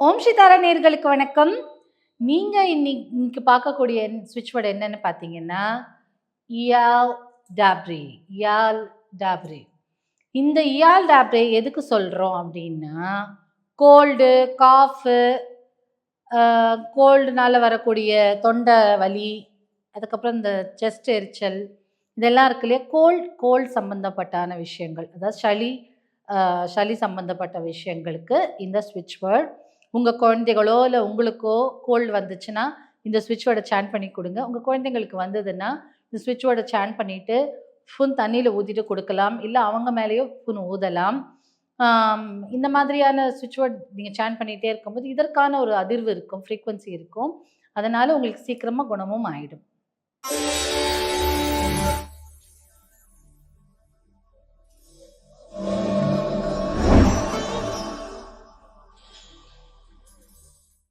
ஓம் ஸ்ரீதாரா நேயர்களுக்கு வணக்கம். நீங்க இன்னைக்கு பார்க்கக்கூடிய ஸ்விட்ச் வேர்ட் என்னன்னு பார்த்தீங்கன்னா, இயால் டாப்ரி. இயால் டாப்ரி. இந்த இயால் டாப்ரி எதுக்கு சொல்றோம் அப்டின்னா, கோல்டு, காஃபு, கோல்டுனால வரக்கூடிய தொண்டை வலி, அதுக்கப்புறம் இந்த செஸ்ட் எரிச்சல், இதெல்லாம் இருக்கு இல்லையா? கோல்ட் சம்பந்தப்பட்டான விஷயங்கள். அதாவது சளி சம்பந்தப்பட்ட விஷயங்களுக்கு இந்த ஸ்விட்ச் வேர்ட். உங்க குழந்தைகளோ, இல்ல உங்களுக்கோ கோல்டு வந்துச்சுன்னா, இந்த ஸ்விட்ச் வேர்ட சாண்ட் பண்ணி குடுங்க. உங்க குழந்தைங்களுக்கு வந்ததுன்னா, இந்த ஸ்விட்ச் வேர்ட சாண்ட் பண்ணிட்டு, ஸ்பூன் தண்ணீல ஊத்திட்டு குடுக்கலாம். இல்ல அவங்க மேலேயோ ஸ்பூன் ஊதலாம். இந்த மாதிரியான ஸ்விட்ச் வேர்ட் நீங்க சாண்ட் பண்ணிட்டே இருக்கும்போது, இதற்கான ஒரு அதிர்வு இருக்கும், ஃப்ரீக்வன்சி இருக்கும். அதனால உங்களுக்கு சீக்கிரமா குணமும் ஆயிடும்.